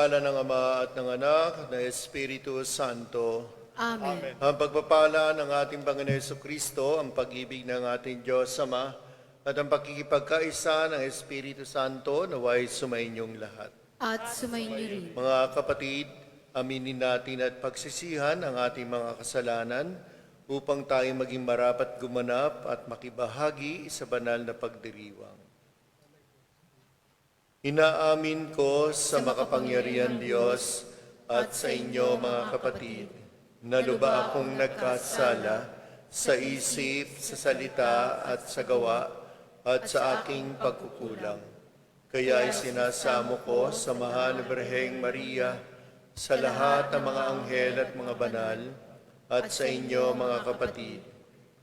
ngalan ng Ama at ng Anak at ng Espiritu Santo. Amen. Ang pagpapala ng ating Panginoon Jesucristo, ang pag-ibig ng ating Diyos Ama, at ang pakikipagkaisa ng Espiritu Santo naway sumainyong lahat. At sumainyo rin. Mga kapatid, aminin natin at pagsisihan ang ating mga kasalanan upang tayo maging marapat gumanap at makibahagi sa banal na pagdiriwang. Inaamin ko sa makapangyarihan Diyos at sa inyo mga kapatid, na luba akong nagkasala sa isip, sa salita at sa gawa at sa aking pagkukulang. Kaya isinasamo ko sa mahal na Birheng Maria, sa lahat ng mga anghel at mga banal, at sa inyo mga kapatid,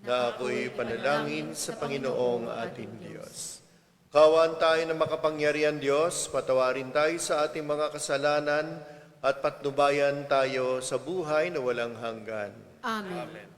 na ako'y panalangin sa Panginoong ating Diyos. Kawan tayo ng makapangyarihan Diyos, patawarin tayo sa ating mga kasalanan at patnubayan tayo sa buhay na walang hanggan. Amen.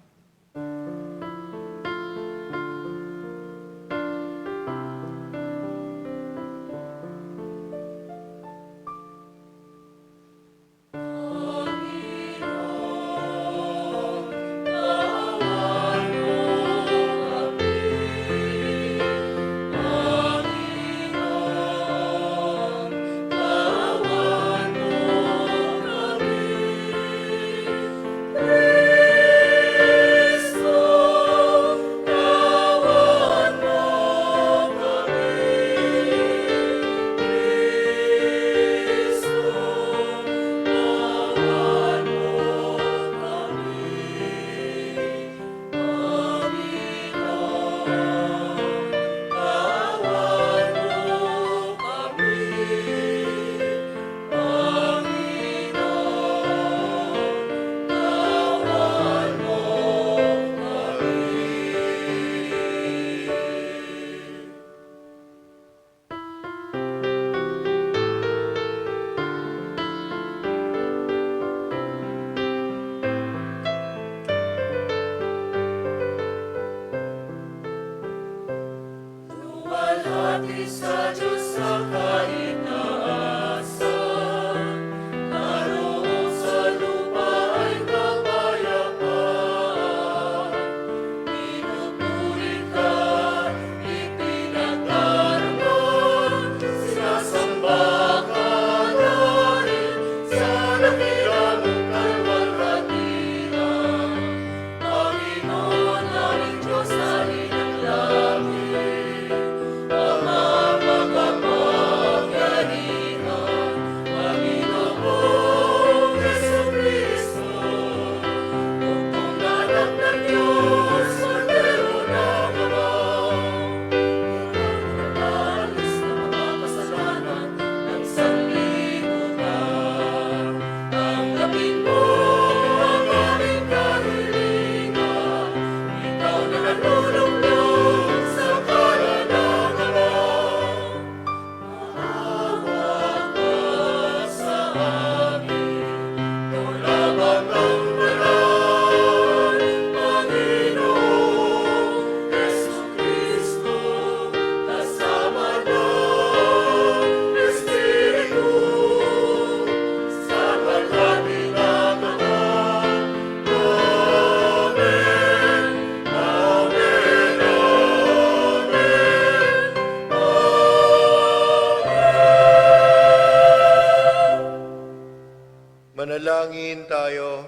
Manalangin tayo.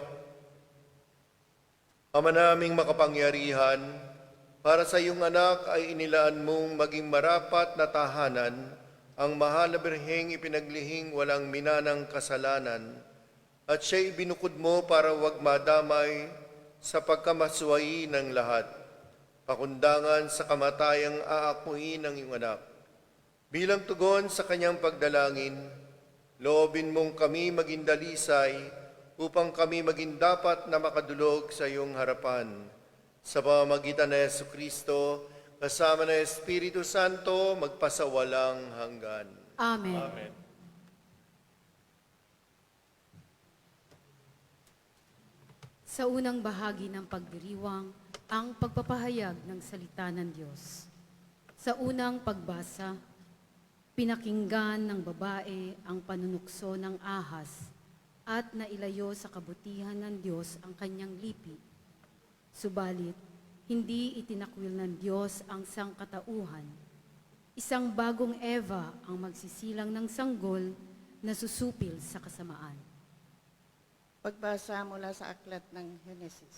Ama naming makapangyarihan, para sa iyong anak ay inilaan mong maging marapat na tahanan ang mahal na Birheng ipinaglihing walang minanang kasalanan, at siya'y binukod mo para wag madamay sa pagkamaswai ng lahat, pakundangan sa kamatayang aakuin ng iyong anak. Bilang tugon sa kanyang pagdalangin, loobin mong kami maging dalisay upang kami maging dapat na makadulog sa iyong harapan. Sa pamamagitan ng Jesucristo, kasama ng Espiritu Santo, magpasawalang hanggan. Amen. Amen. Sa unang bahagi ng pagdiriwang, ang pagpapahayag ng salita ng Diyos. Sa unang pagbasa, Pinakinggan ng babae ang panunukso ng ahas at nailayo sa kabutihan ng Diyos ang kanyang lipi. Subalit, hindi itinakwil ng Diyos ang sangkatauhan. Isang bagong Eva ang magsisilang ng sanggol na susupil sa kasamaan. Pagbasa mula sa aklat ng Henesis.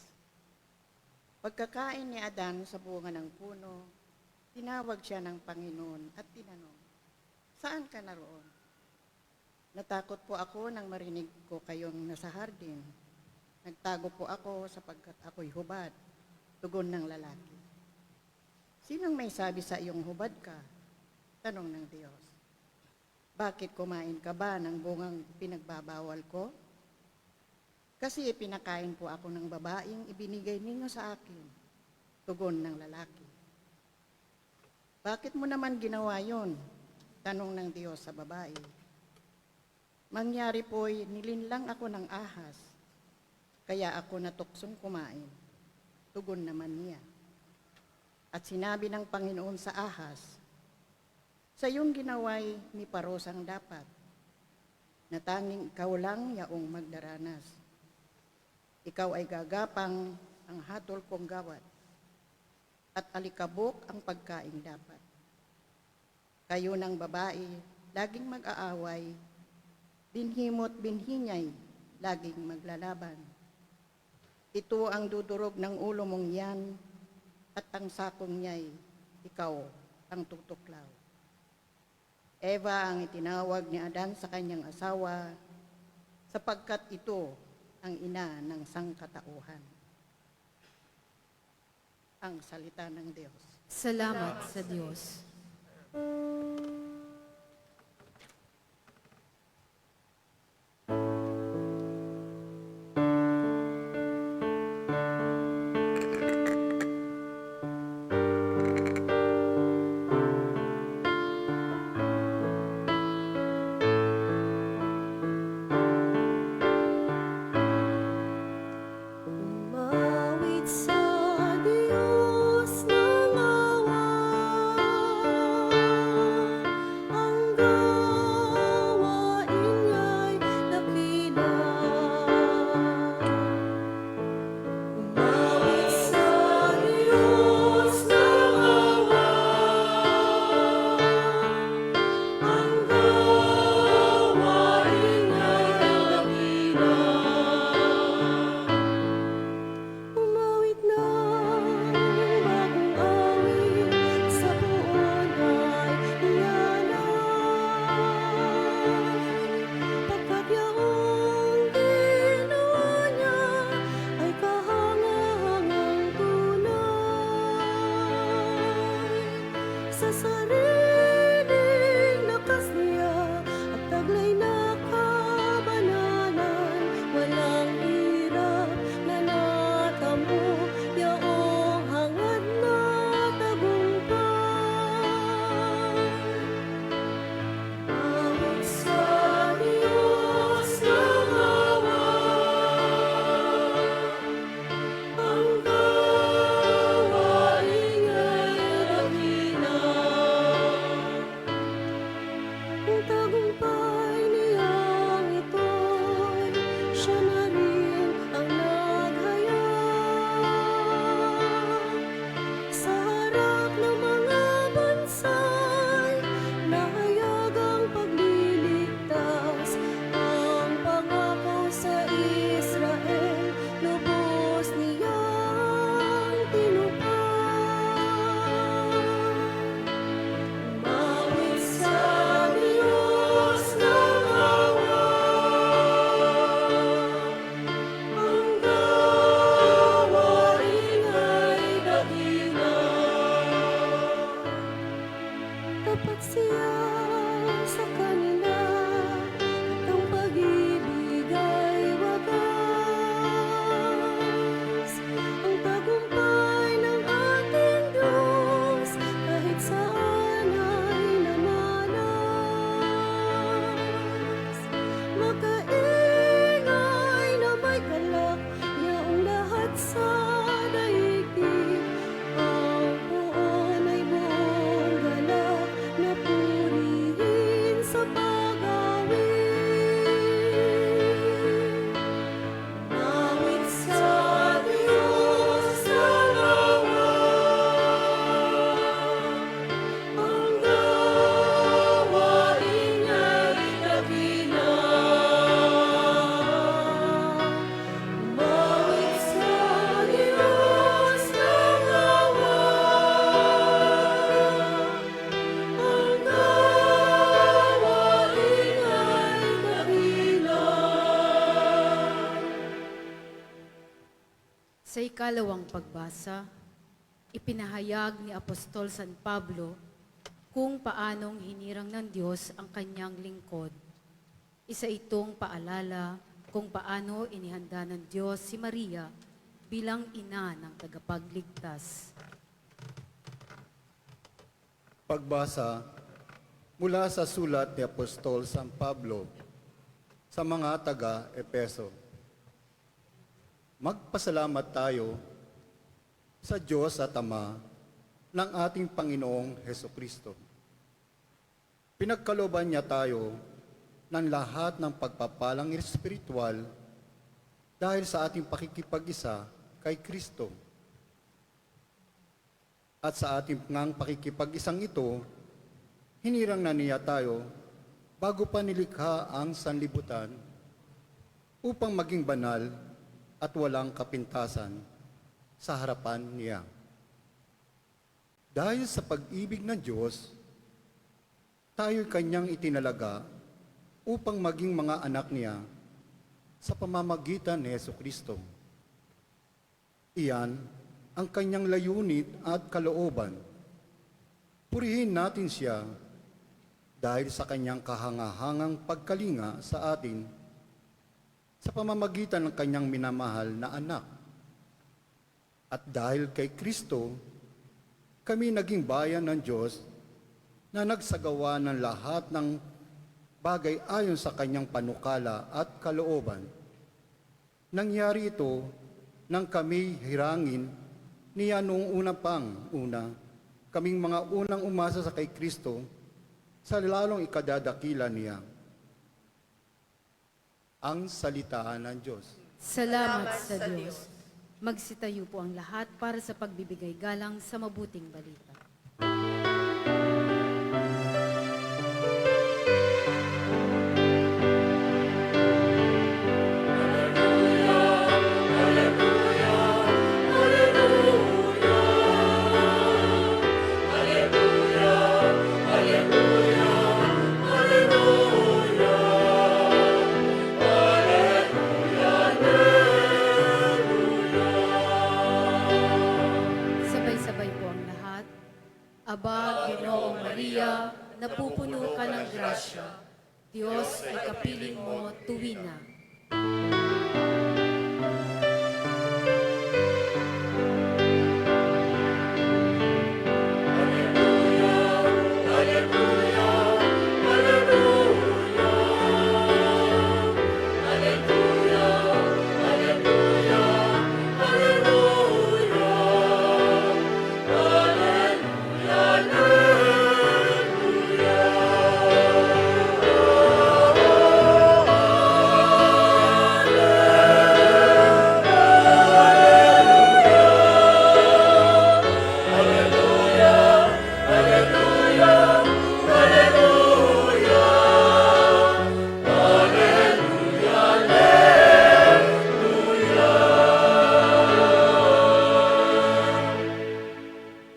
Pagkakain ni Adan sa bunga ng puno, tinawag siya ng Panginoon at tinanong, "Saan ka naroon?" "Natakot po ako nang marinig ko kayong nasa hardin. Nagtago po ako sapagkat ako'y hubad," tugon ng lalaki. "Sinong may sabi sa iyong hubad ka?" tanong ng Diyos. "Bakit kumain ka ba ng bungang pinagbabawal ko?" "Kasi pinakain po ako ng babaeng ibinigay ninyo sa akin," tugon ng lalaki. "Bakit mo naman ginawa yon?" tanong ng Diyos sa babae. "Mangyari po'y nilinlang ako ng ahas, kaya ako natuksong kumain," tugon naman niya. At sinabi ng Panginoon sa ahas, "Sa iyong ginawa'y may parosang dapat, na tanging ikaw lang yaong magdaranas. Ikaw ay gagapang ang hatol kong gawat, at alikabok ang pagkaing dapat. Kayo ng babae, laging mag-aaway, binhi mo't binhi niya'y laging maglalaban. Ito ang dudurog ng ulo mong yan, at ang sakong niya'y ikaw ang tutuklaw." Eva ang itinawag ni Adan sa kanyang asawa, sapagkat ito ang ina ng sangkatauhan. Ang salita ng Diyos. Salamat sa Diyos. Umawit sa Diyos ng awa, ang gawain niya'y dakila. Umawit sa Diyos ng awa, ang gawain niya'y dakila. Umawit na bagong awit sa buwan ay iyanay. Pagkat yaong ginawa niya ay kahangahangang tunay. Sa sariling lakas niya at taglay na kabanalan, walang hirap na natamo, yaong hangad na tagumpay. Umawit sa Diyos ng awa, ang gawain niya'y dakila. ikalawang pagbasa, ipinahayag ni Apostol San Pablo kung paanong hinirang ng Diyos ang kanyang lingkod. Isa itong paalala kung paano inihanda ng Diyos si Maria bilang ina ng tagapagligtas. Pagbasa mula sa sulat ni Apostol San Pablo sa mga taga-Epeso. Magpasalamat tayo sa Diyos at Ama ng ating Panginoong Hesukristo. Pinagkalooban niya tayo ng lahat ng pagpapalang espiritual dahil sa ating pakikipag-isa kay Kristo. At sa ating ngang pakikipag-isang ito, hinirang na niya tayo bago pa nilikha ang sanlibutan upang maging banal at walang kapintasan sa harapan niya. Dahil sa pag-ibig ng Diyos, tayo'y kanyang itinalaga upang maging mga anak niya sa pamamagitan ni Jesucristo. Iyan ang kanyang layunin at kalooban. Purihin natin siya dahil sa kanyang kahangahangang pagkalinga sa atin sa pamamagitan ng kanyang minamahal na anak. At dahil kay Kristo, kami naging bayan ng Diyos na nagsagawa ng lahat ng bagay ayon sa kanyang panukala at kalooban. Nangyari ito nang kami hirangin niya noong una, kaming mga unang umasa sa kay Kristo sa lalong ikadadakila niya. Ang salita ng Diyos. Salamat sa Diyos. Magsitayo po ang lahat para sa pagbibigay galang sa mabuting balita. Sabay-sabay po ang lahat. Aba, Ginoong Maria, napupuno ka ng grasya. Diyos ay kapiling mo tuwina.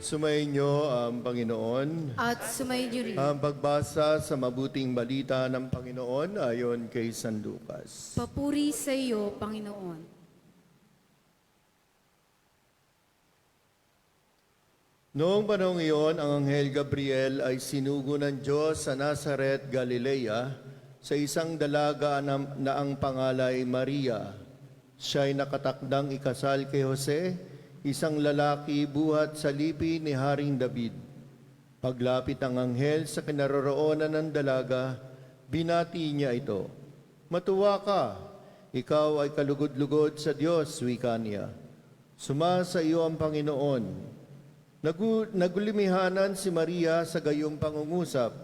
Sumayin niyo ang Panginoon. At sumayin niyo rin. Ang pagbasa sa mabuting balita ng Panginoon ayon kay San Lucas. Papuri sa iyo, Panginoon. Noong panahong iyon, ang Anghel Gabriel ay sinugo ng Diyos sa Nazaret, Galilea, sa isang dalaga na ang pangalay Maria. Siya'y nakatakdang ikasal kay Jose, isang lalaki buhat sa lipi ni Haring David. Paglapit ng anghel sa kinaroroonan ng dalaga, binati niya ito. Matuwa ka, ikaw ay kalugod-lugod sa Diyos, wika niya. Sumasa iyo ang Panginoon. Nagulimahanan si Maria sa gayong pangungusap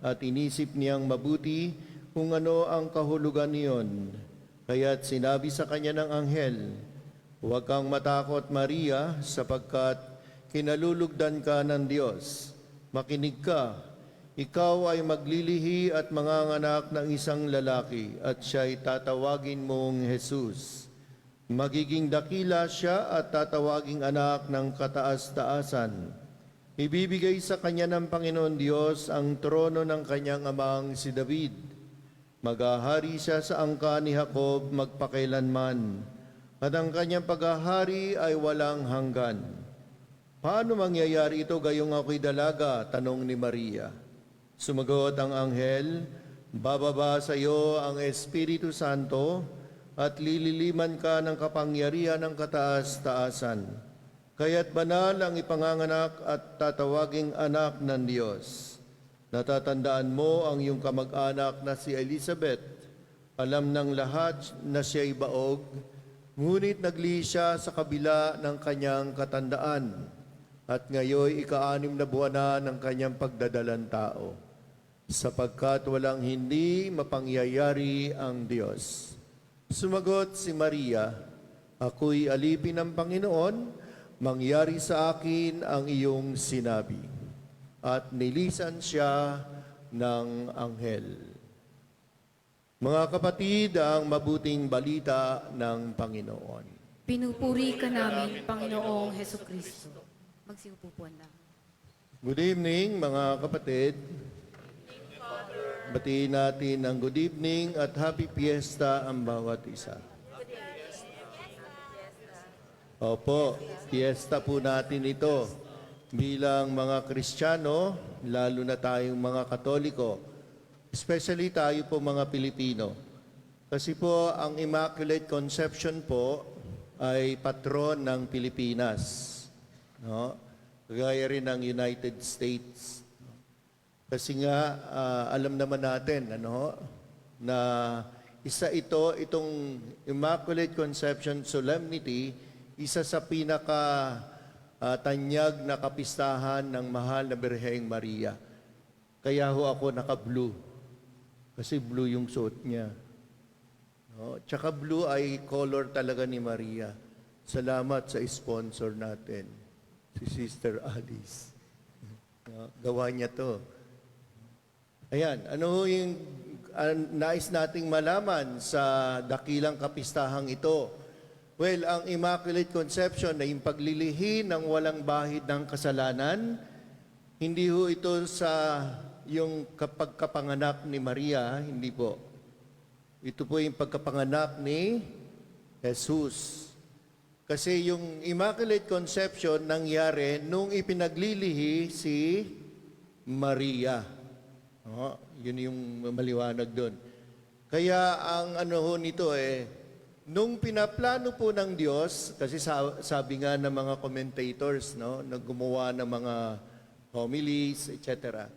at inisip niyang mabuti kung ano ang kahulugan niyon. Kaya't sinabi sa kanya ng anghel, "Huwag kang matakot, Maria, sapagkat kinalulugdan ka ng Diyos. Makinig ka, ikaw ay maglilihi at manganganak ng isang lalaki at siya'y tatawagin mong Jesus. Magiging dakila siya at tatawaging anak ng kataas-taasan. Ibibigay sa kanya ng Panginoon Diyos ang trono ng kanyang amang si David. Maghahari siya sa angka ni Jacob magpakailanman. at ang kanyang paghahari ay walang hanggan. Paano mangyayari ito gayong ako'y dalaga? Tanong ni Maria. Sumagot ang anghel, bababa sa iyo ang Espiritu Santo at lililiman ka ng kapangyarihan ng kataas-taasan. Kaya't banal ang ipanganganak at tatawaging anak ng Diyos. Natatandaan mo ang iyong kamag-anak na si Elizabeth. Alam ng lahat na siya'y baog, ngunit naglihi siya sa kabila ng kanyang katandaan. At ngayoy ika-6 na buwan na ng kanyang pagdadalang tao, sapagkat walang hindi mapangyayari ang Diyos. Sumagot si Maria, ako'y alipin ng Panginoon, mangyari sa akin ang iyong sinabi. At nilisan siya ng anghel. Mga kapatid, ang mabuting balita ng Panginoon. Pinupuri ka namin, Panginoong Heso Kristo. Magsiupo po lang. Good evening, mga kapatid. Batiin natin ang good evening at happy fiesta ang bawat isa. Opo, fiesta po natin ito. Bilang mga Kristiyano, lalo na tayong mga Katoliko, especially tayo po mga Pilipino. Kasi po ang Immaculate Conception po ay patron ng Pilipinas. No? Gaya rin ng United States. Kasi nga, alam naman natin na itong Immaculate Conception Solemnity, isa sa tanyag na kapistahan ng mahal na Birheng Maria. Kaya ho ako naka-blue. Kasi blue yung suot niya. No? Tsaka blue ay color talaga ni Maria. Salamat sa sponsor natin, si Sister Alice. No? Gawa niya to. Ayan, ano ho yung nais nating malaman sa dakilang kapistahang ito? Well, ang Immaculate Conception na yung paglilihi ng walang bahid ng kasalanan, hindi ho ito sa yung pagkapanganak ni Maria, hindi po. Ito po yung pagkapanganak ni Jesus. Kasi yung Immaculate Conception nangyari nung ipinaglilihi si Maria. Yun yung maliwanag doon. Kaya ang ho nito nung pinaplano po ng Diyos, kasi sabi nga ng mga commentators, na gumawa ng mga homilies, etc.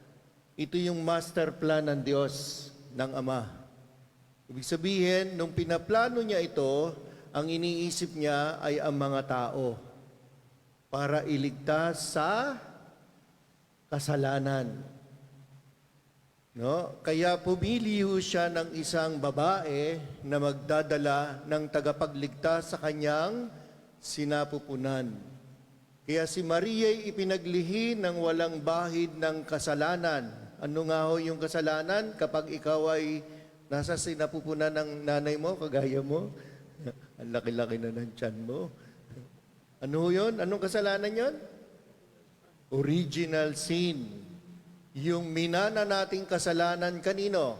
Ito yung master plan ng Diyos, ng Ama. Ibig sabihin, nung pinaplano niya ito, ang iniisip niya ay ang mga tao para iligtas sa kasalanan. No? Kaya pumili ho siya ng isang babae na magdadala ng tagapagligtas sa kanyang sinapupunan. Kaya si Maria ay ipinaglihi ng walang bahid ng kasalanan. Ano nga ho yung kasalanan? Kapag ikaw ay nasa sinapupunan ng nanay mo, kagaya mo, ang laki-laki na ng tiyan mo. Ano yun? Anong kasalanan yun? Original sin. Yung minana nating kasalanan kanino?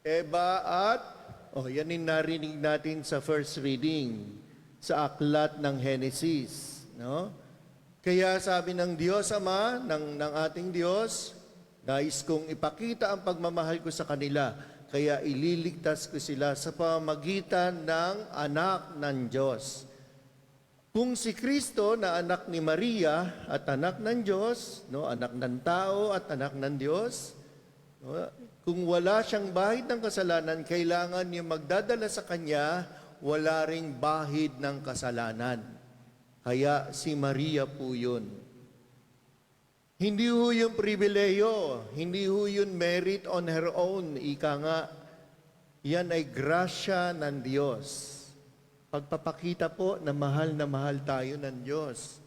Eva at, yan yung narinig natin sa first reading, sa aklat ng Genesis. No? Kaya sabi ng Diyos Ama, ng ating Diyos, nais kong ipakita ang pagmamahal ko sa kanila, kaya ililigtas ko sila sa pamamagitan ng anak ng Diyos. Kung si Kristo na anak ni Maria at anak ng Diyos, anak ng tao at anak ng Diyos, kung wala siyang bahid ng kasalanan, kailangan niya magdadala sa Kanya, wala ring bahid ng kasalanan. Kaya si Maria po yun. Hindi ho yung pribileyo, hindi ho yung merit on her own, ika nga. Yan ay grasya ng Diyos. Pagpapakita po na mahal tayo ng Diyos.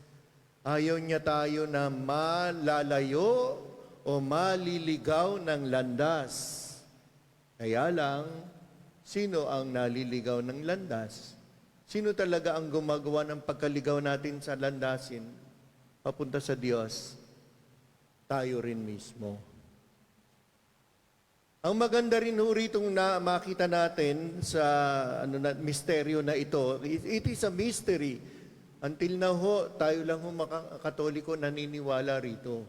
Ayaw niya tayo na malalayo o maliligaw ng landas. Kaya lang, sino ang naliligaw ng landas? Sino talaga ang gumagawa ng pagkaligaw natin sa landasin papunta sa Diyos? Tayo rin mismo. Ang maganda rin ho ritong na makita natin sa misteryo na ito, it is a mystery. Until now ho, tayo lang ho Katoliko naniniwala rito.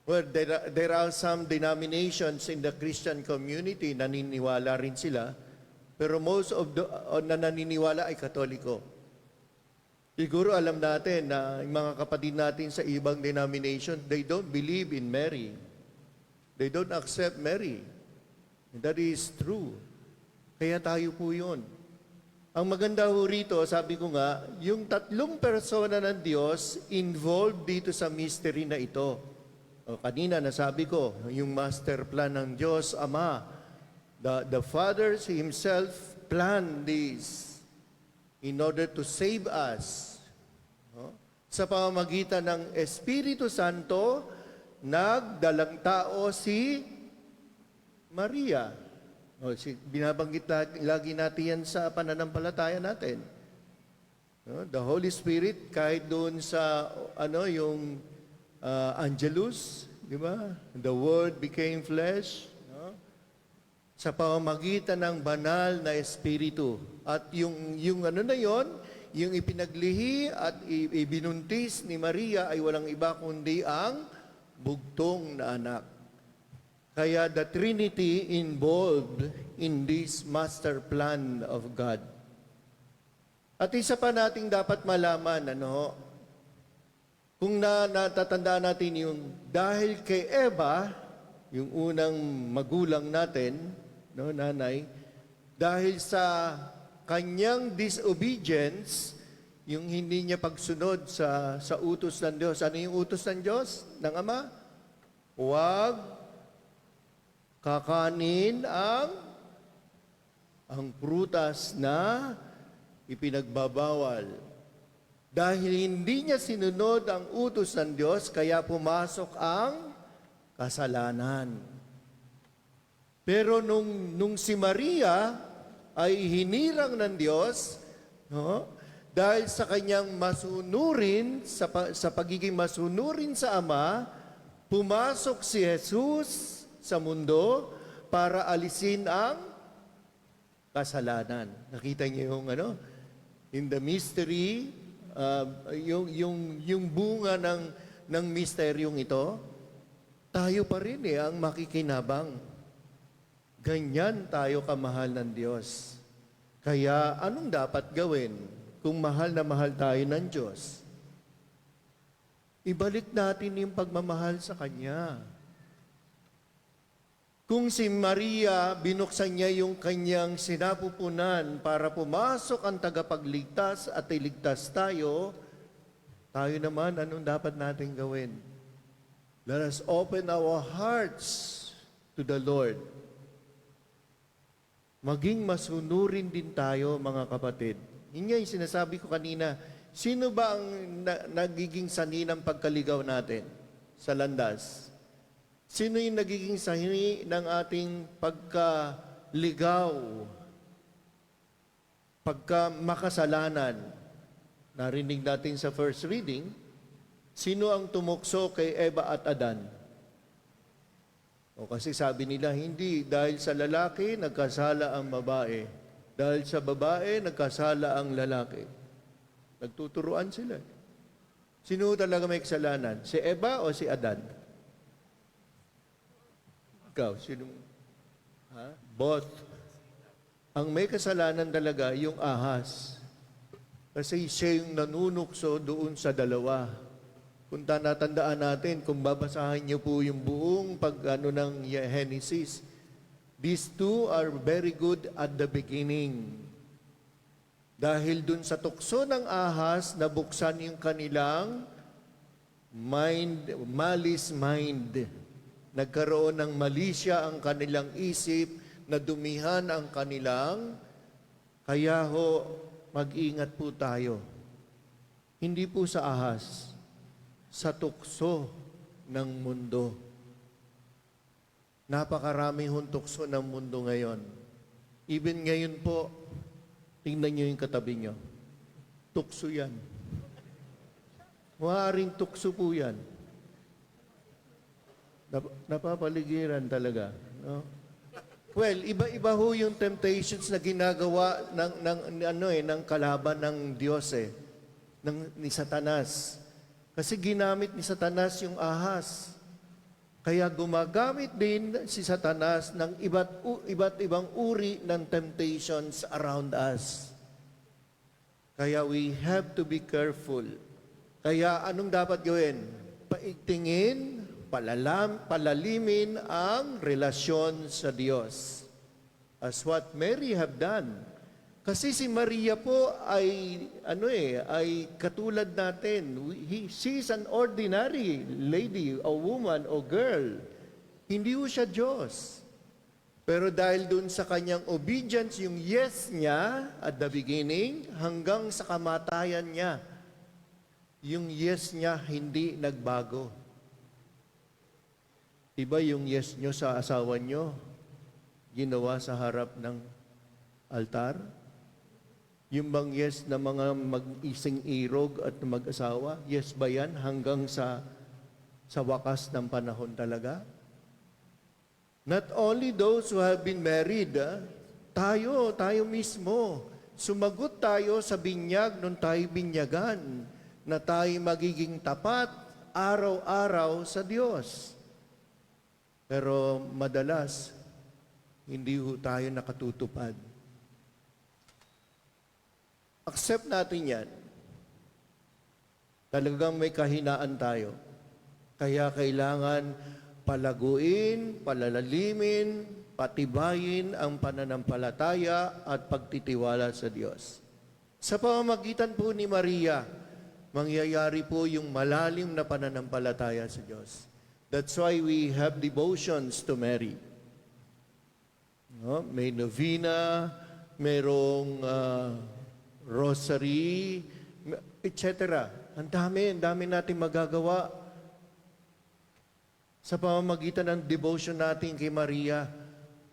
Well, there are some denominations in the Christian community naniniwala rin sila, pero most of the na naniniwala ay Katoliko. Siguro alam natin na yung mga kapatid natin sa ibang denomination, they don't believe in Mary. They don't accept Mary. That is true. Kaya tayo po yun. Ang maganda ho rito, sabi ko nga, yung tatlong persona ng Diyos involved dito sa mystery na ito. O, kanina nasabi ko, yung master plan ng Diyos Ama. The Father Himself planned this in order to save us. No? Sa pamamagitan ng Espiritu Santo, nagdalang tao si Maria. O, binabanggit lagi natin yan sa pananampalataya natin. No? The Holy Spirit, kahit doon sa yung Angelus, di ba? The Word became flesh. No? Sa pamamagitan ng banal na Espiritu. At yung na yon, yung ipinaglihi at ibinuntis ni Maria ay walang iba kundi ang bugtong na anak. Kaya the Trinity involved in this master plan of God. At isa pa nating dapat malaman, kung natatandaan natin yung dahil kay Eva, yung unang magulang natin, nanay, dahil sa kanyang disobedience, yung hindi niya pagsunod sa utos ng Diyos. Ano yung utos ng Diyos? Ng Ama? Huwag kakanin ang prutas na ipinagbabawal. Dahil hindi niya sinunod ang utos ng Diyos, kaya pumasok ang kasalanan. Pero nung si Maria ay hinirang ng Diyos, dahil sa kanyang masunurin, sa pagiging masunurin sa Ama, pumasok si Jesus sa mundo para alisin ang kasalanan. Nakita niyo yung in the mystery, yung bunga ng misteryong ito, tayo pa rin ang makikinabang. Ganyan tayo kamahal ng Diyos. Kaya anong dapat gawin kung mahal na mahal tayo ng Diyos? Ibalik natin yung pagmamahal sa Kanya. Kung si Maria, binuksan niya yung kanyang sinapupunan para pumasok ang tagapagligtas at iligtas tayo, tayo naman, anong dapat natin gawin? Let us open our hearts to the Lord. Maging masunurin din tayo, mga kapatid. Yun nga yung sinasabi ko kanina, sino ba ang nagiging sanhi ng pagkaligaw natin sa landas? Sino yung nagiging sanhi ng ating pagkaligaw, pagka makasalanan? Narinig natin sa first reading, sino ang tumukso kay Eva at Adan? O kasi sabi nila, hindi, dahil sa lalaki, nagkasala ang babae. Dahil sa babae, nagkasala ang lalaki. Nagtuturuan sila. Sino talaga may kasalanan? Si Eva o si Adan? Ikaw, sino? Both. Ang may kasalanan talaga, yung ahas. Kasi siya yung nanunukso doon sa dalawa. Kung natandaan natin, kung babasahin niyo po yung buong ng Genesis, these two are very good at the beginning. Dahil dun sa tukso ng ahas, nabuksan yung kanilang malice mind. Nagkaroon ng malisya ang kanilang isip, nadumihan ang kanilang, kaya mag-ingat po tayo. Hindi po sa ahas, sa tukso ng mundo. Napakarami hong tukso ng mundo ngayon. Even ngayon po, tingnan nyo yung katabi nyo. Tukso yan. Maaaring tukso po yan. Napapaligiran talaga. No? Well, iba-iba ho yung temptations na ginagawa ng kalaban ng Diyos ni Satanas. Kasi ginamit ni Satanas yung ahas. Kaya gumagamit din si Satanas ng iba't ibang uri ng temptations around us. Kaya we have to be careful. Kaya anong dapat gawin? Paigtingin, palalimin ang relasyon sa Diyos. As what Mary have done. Kasi si Maria po ay katulad natin. She is an ordinary lady, a woman, o girl. Hindi ho siya Diyos. Pero dahil dun sa kanyang obedience, yung yes niya at the beginning, hanggang sa kamatayan niya, yung yes niya hindi nagbago. Diba yung yes nyo sa asawa nyo, ginawa sa harap ng altar? Yung bang yes na mga mag-ising irog at mag-asawa, yes ba yan hanggang sa wakas ng panahon talaga? Not only those who have been married, tayo mismo. Sumagot tayo sa binyag nung tayo binyagan na tayo magiging tapat araw-araw sa Diyos. Pero madalas, hindi ho tayo nakatutupad. Accept natin yan. Talagang may kahinaan tayo. Kaya kailangan palaguin, palalalimin, patibayin ang pananampalataya at pagtitiwala sa Diyos. Sa pamamagitan po ni Maria, mangyayari po yung malalim na pananampalataya sa Diyos. That's why we have devotions to Mary. No? May novena, mayroong rosary, etc. Ang dami natin magagawa sa pamamagitan ng devotion natin kay Maria.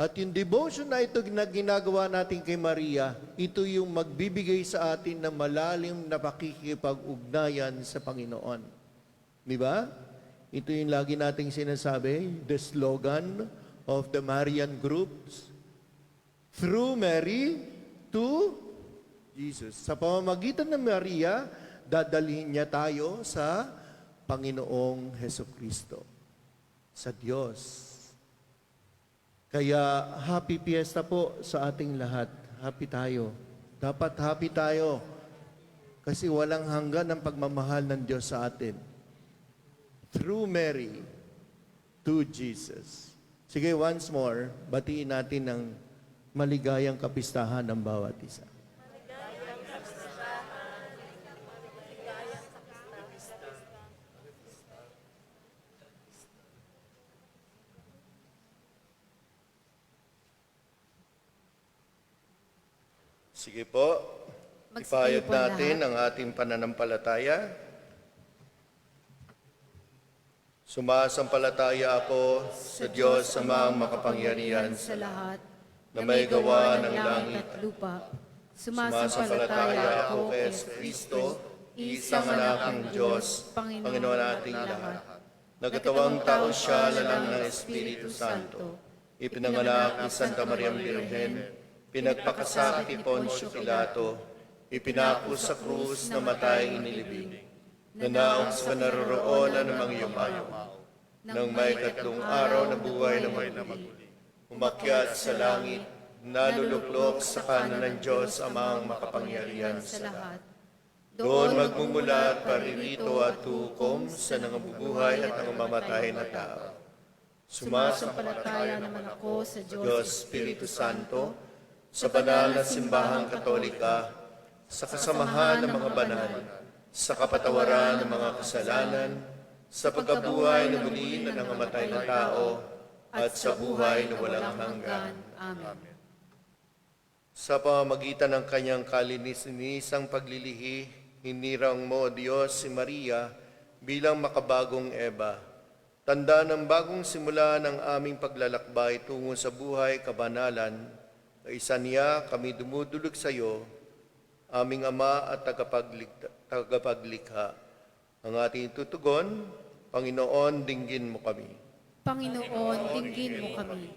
At yung devotion na ito na ginagawa natin kay Maria, ito yung magbibigay sa atin ng malalim na pakikipag-ugnayan sa Panginoon. Di ba? Ito yung lagi nating sinasabi, the slogan of the Marian groups. Through Mary to Jesus. Sa pamamagitan ng Maria, dadalhin niya tayo sa Panginoong Hesukristo, sa Diyos. Kaya happy fiesta po sa ating lahat. Happy tayo. Dapat happy tayo kasi walang hanggan ang pagmamahal ng Diyos sa atin. Through Mary to Jesus. Sige, once more, batiin natin ng maligayang kapistahan ng bawat isa. Sige po, ipahayag po natin lahat. ang ating pananampalataya. Sumasampalataya ako sa Diyos Amang makapangyarihan sa lahat, na may gawa ng langit. at lupa. Sumasampalataya ako kay Kristo, isang anak ng Diyos, Panginoon nating lahat. Nagkatawang tao siya lalang ng Espiritu Santo. Ipinanganak ni Santa Maria Birhen, pinagpakasakit ni Poncio Pilato, ipinako sa krus na matay inilibing, nanaong sa naroroonan ng mga yumayo, nang may tatlong araw na buhay na maguli, umakyat sa langit, naluluklok sa kanan ng Diyos Amang makapangyarihan sa lahat. Doon magmumula at paririto at hukom sa nangabubuhay at nangangamatay na tao. Sumasampalataya naman ako sa Diyos Espiritu Santo, sa banal na simbahang katolika, sa kasamahan ng mga banal, sa kapatawaran ng mga kasalanan, sa pagkabuhay na muli na nangamatay na tao, at sa buhay na walang hanggan. Amen. Sa pamamagitan ng kanyang kalinis-nisang paglilihi, hinirang mo, Diyos, si Maria bilang makabagong Eva. Tanda ng bagong simula ng aming paglalakbay tungo sa buhay kabanalan, kaisa niya kami dumudulog sa iyo, aming Ama at tagapaglikha. Ang ating tutugon, Panginoon, dinggin mo kami. Panginoon, dinggin mo kami.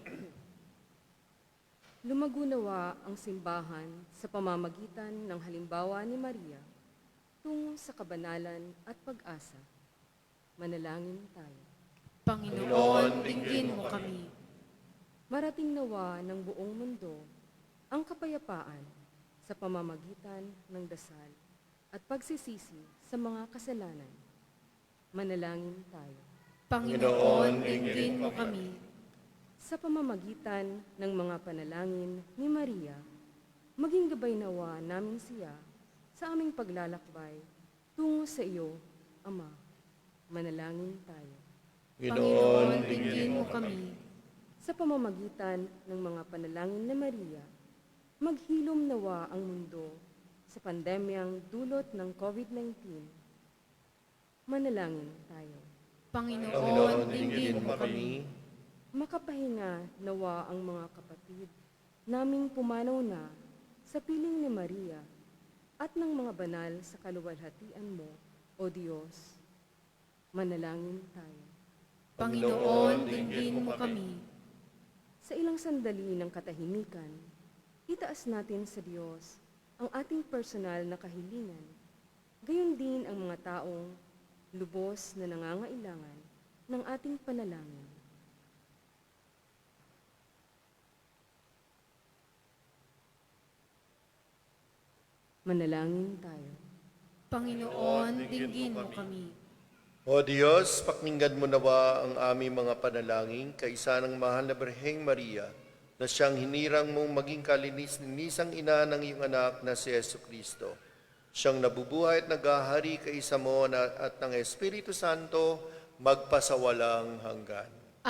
Lumagunawa ang simbahan sa pamamagitan ng halimbawa ni Maria tungo sa kabanalan at pag-asa. Manalangin tayo. Panginoon, dinggin mo kami. Marating nawa ng buong mundo ang kapayapaan sa pamamagitan ng dasal at pagsisisi sa mga kasalanan. Manalangin tayo. Panginoon, dinggin mo kami. Sa pamamagitan ng mga panalangin ni Maria, maging gabay nawa namin siya sa aming paglalakbay tungo sa iyo, Ama. Manalangin tayo. Panginoon, dinggin mo kami. Sa pamamagitan ng mga panalangin ni Maria, maghilom nawa ang mundo sa pandemyang dulot ng COVID-19. Manalangin tayo. Panginoon, dinggin mo kami. Makapahinga nawa ang mga kapatid naming pumanaw na sa piling ni Maria at ng mga banal sa kaluwalhatian mo, O Diyos. Manalangin tayo. Panginoon, dinggin mo kami. Sa ilang sandali ng katahimikan, itaas natin sa Diyos ang ating personal na kahilingan, gayon din ang mga taong lubos na nangangailangan ng ating panalangin. Manalangin tayo. Panginoon, dinggin mo kami. O Diyos, pakinggan mo nawa ang aming mga panalangin kaisa ng mahal na Birheng Maria na siyang hinirang mong maging kalinis-linisang ina ng iyong anak na si Jesucristo. Siyang nabubuhay at naghahari kaisa mo at ng Espiritu Santo magpasawalang hanggan.